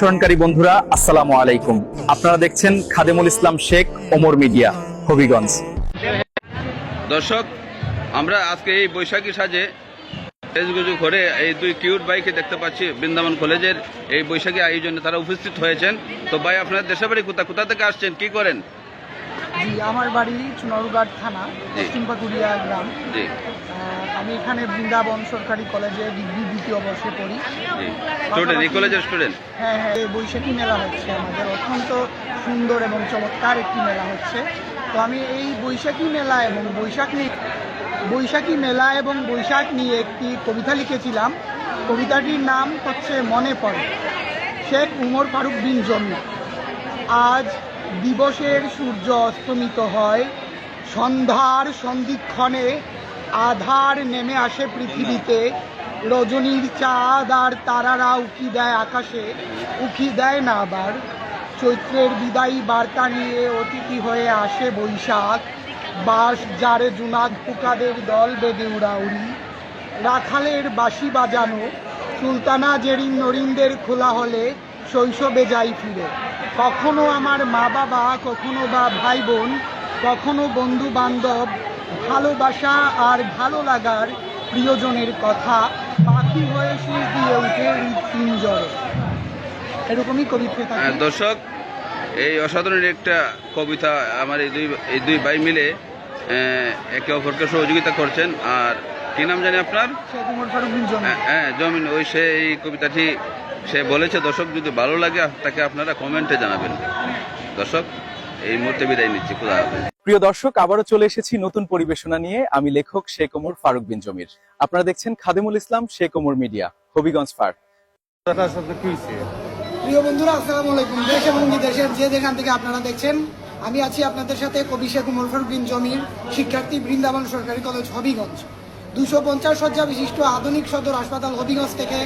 অনুসরণকারী বন্ধুরা আসসালামু আলাইকুম। আপনারা দেখছেন খাদেমুল ইসলাম শেখ ওমর মিডিয়া, হবিগঞ্জ। দর্শক, আমরা আজকে এই বৈশাখী সাজে সেজগুজু করে এই দুই কিউট ভাইকে দেখতে পাচ্ছি বৃন্দাবন কলেজের এই বৈশাখী আয়োজনে তারা উপস্থিত হয়েছেন। তো ভাই, আপনার দেশের বাড়ি কোথা থেকে আসছেন, কি করেন? জি, আমার বাড়ি চুনারুঘাট থানা, পশ্চিম পাকুড়িয়া গ্রাম। জি, আমি এখানে বৃন্দাবন সরকারি কলেজে ডিগ্রি দ্বিতীয় বর্ষে পড়ি। স্টুডেন্ট, এই কলেজের স্টুডেন্ট। হ্যাঁ, এই বৈশাখী মেলা হচ্ছে আমাদের, অত্যন্ত সুন্দর এবং চমৎকার একটি মেলা হচ্ছে। তো আমি এই বৈশাখী মেলা এবং বৈশাখ নিয়ে একটি কবিতা লিখেছিলাম। কবিতাটির নাম হচ্ছে মনে পড়ে। শেখ উমর ফারুক বিন জমি। আজ দিবসের সূর্য অস্তমিত হয়, সন্ধ্যার সন্ধিক্ষণে আধার নেমে আসে পৃথিবীতে। রজনীর চাঁদ আর তারারা উকি দেয় আকাশে, উকি দেয় না আবার। চৈত্রের বিদায়ী বার্তা নিয়ে অতিথি হয়ে আসে বৈশাখ। বাঁশ জারে জুনাদ পোকাদের দল বেঁধে উড়াউড়ি। রাখালের বাঁশি বাজানো, সুলতানা জেরিন নরিনদের খোলা হলে শৈশবে যাই ফিরে। কখনো আমার মা বাবা, কখনো বা ভাই বোন, কখনো বন্ধু বান্ধব, ভালোবাসা আর ভালো লাগার প্রিয়জনের কথা পাখি হয়ে সুর দিয়ে উঠে পিঞ্জরে। এরকমই কবিতা থাকে। দর্শক, এই অসাধারণ একটা কবিতা আমার এই দুই ভাই মিলে একে অপরকে সহযোগিতা করছেন। আর কি নাম জানি আপনার? শেখ উমর ফারুক বিন জমি। হ্যাঁ, জমিন। সে এই কবিতাটি সে বলেছে। দর্শক, যদি ভালো লাগে তাকে আপনারা কমেন্টে জানাবেন। দর্শক, এই মুহূর্তে বিদায় নিচ্ছি। খুদা হাফেজ। প্রিয় দর্শক, আবারও চলে এসেছি নতুন পরিবেশনা নিয়ে। আমি লেখক শেখ ওমর ফারুক বিন জমির। আপনারা দেখছেন খাদেমুল ইসলাম শেখ ওমর মিডিয়া, হবিগঞ্জ ফার। প্রিয় বন্ধুরা, আসসালামু আলাইকুম। দেশ এবং বিদেশের যে যেখান থেকে আপনারা দেখছেন, আমি আছি আপনাদের সাথে কবি শেখ উমর ফারুক বিন জমির, শিক্ষার্থী, বৃন্দাবন সরকারি কলেজ, হবিগঞ্জ। 250 শয্যা বিশিষ্ট আধুনিক সদর হাসপাতাল হবিগঞ্জ থেকে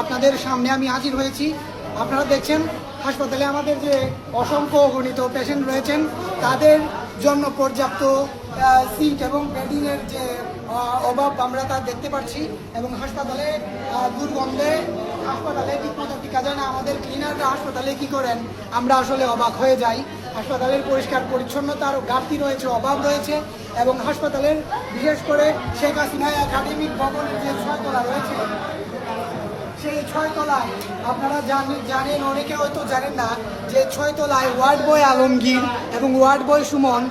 আপনাদের সামনে আমি হাজির হয়েছি। আপনারা দেখছেন হাসপাতালে আমাদের যে অসংখ্য অগণিত পেশেন্ট রয়েছেন, তাদের জন্য পর্যাপ্ত সিট এবং বেডিংয়ের যে অভাব আমরা তা দেখতে পাচ্ছি। এবং হাসপাতালে দুর্গন্ধে হাসপাতালে ঠিকমতো টিকা যায় না। আমাদের ক্লিনাররা হাসপাতালে কী করেন আমরা আসলে অবাক হয়ে যাই। হাসপাতালের পরিষ্কার পরিচ্ছন্নতার ঘাটতি রয়েছে, অভাব রয়েছে। এবং হাসপাতালের বিশেষ করে শেখ হাসিনা একাডেমিক ভবনের যে 6 তলা রয়েছে, সেই 6 তলায় আপনারা জানেন, অনেকে হয়তো জানেন না, যে 6 তলায় ওয়ার্ড বয় আলমগীর এবং ওয়ার্ড বয় সুমন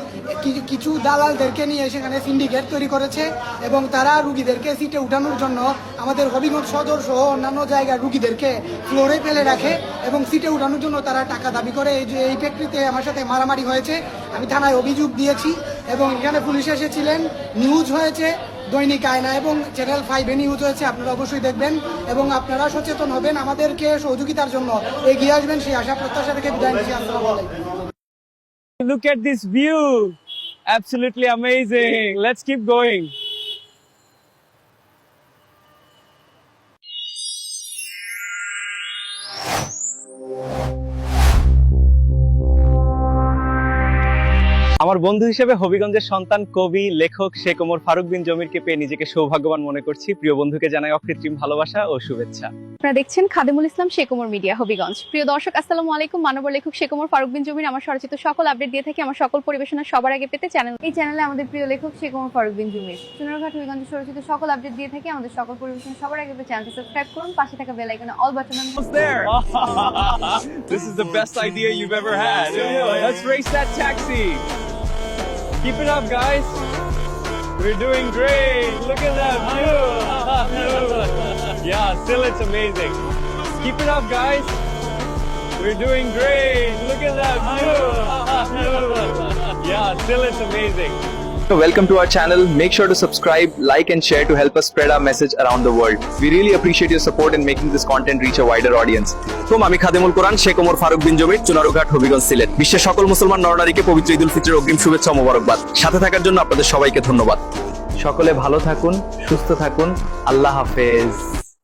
কিছু দালালদেরকে নিয়ে সেখানে সিন্ডিকেট তৈরি করেছে। এবং তারা রুগীদেরকে সিটে উঠানোর জন্য আমাদের হবিগঞ্জ সদর সহ অন্যান্য জায়গার রুগীদেরকে ফ্লোরে ফেলে রাখে এবং সিটে উঠানোর জন্য তারা টাকা দাবি করে। এই প্রেক্ষিতে আমার সাথে মারামারি হয়েছে, আমি থানায় অভিযোগ দিয়েছি এবং এখানে পুলিশ এসেছিলেন, নিউজ হয়েছে দৈনিক আয়না এবং চ্যানেল 5-এ নিউজ হয়েছে। আপনারা অবশ্যই দেখবেন এবং আপনারা সচেতন হবেন, আমাদেরকে সহযোগিতার জন্য এগিয়ে আসবেন, সেই আশা প্রত্যাশা রেখে বিদায় নিচ্ছি। আসসালামু আলাইকুম। Look at this view. Absolutely amazing. Let's keep going. আমার বন্ধু হিসেবে হবিগঞ্জের সন্তান কবি লেখক শেখ ওমর ফারুক বিন জমিরকে পেয়ে নিজেকে সৌভাগ্যবান মনে করছি। প্রিয় বন্ধুকে জানাই অকৃত্রিম ভালোবাসা ও শুভেচ্ছা। আপনারা দেখছেন খাদেমুল ইসলাম শেখ ওমর মিডিয়া, হবিগঞ্জ। প্রিয় দর্শক, আসসালামু আলাইকুম। মানব লেখক শেখ ওমর ফারুক বিন জমির আমার স্বরচিত সকল আপডেট দিয়ে থাকি। আমার সকল পরিবেশনা সবার আগে পেতে এই চ্যানেলে আমাদের প্রিয় লেখক শেখ ওমর ফারুক বিন জমির চুনারঘাট হবিগঞ্জের স্বরচিত সকল আপডেট দিয়ে থাকি। আমাদের সকল পরিবেশনা সবার আগে পেতে চ্যানেলটি সাবস্ক্রাইব করুন, পাশে থাকা বেল আইকনে all button There. This is the best idea you've ever had. Let's race that taxi. Keep it up, guys. We're doing great. Look at that view. Yeah, still it's amazing. Keep it up, guys. We're doing great. Look at that view. Yeah, still it's amazing. Welcome to our channel. Make sure to subscribe, like and share to help us spread our message around the world. We really appreciate your support in making this content reach a wider audience. আমি খাদেমুল কোরআন শেখ ওমর ফারুক বিন জমির, চুনারুঘাট, হবিগঞ্জ, সিলেট। বিশ্বের সকল মুসলমান নরনারীকে পবিত্র ঈদুল ফিতরের অগ্রিম শুভেচ্ছা ও মোবারকবাদ। সাথে থাকার জন্য আপনাদের সবাইকে ধন্যবাদ। সকলে ভালো থাকুন, সুস্থ থাকুন। আল্লাহ হাফেজ।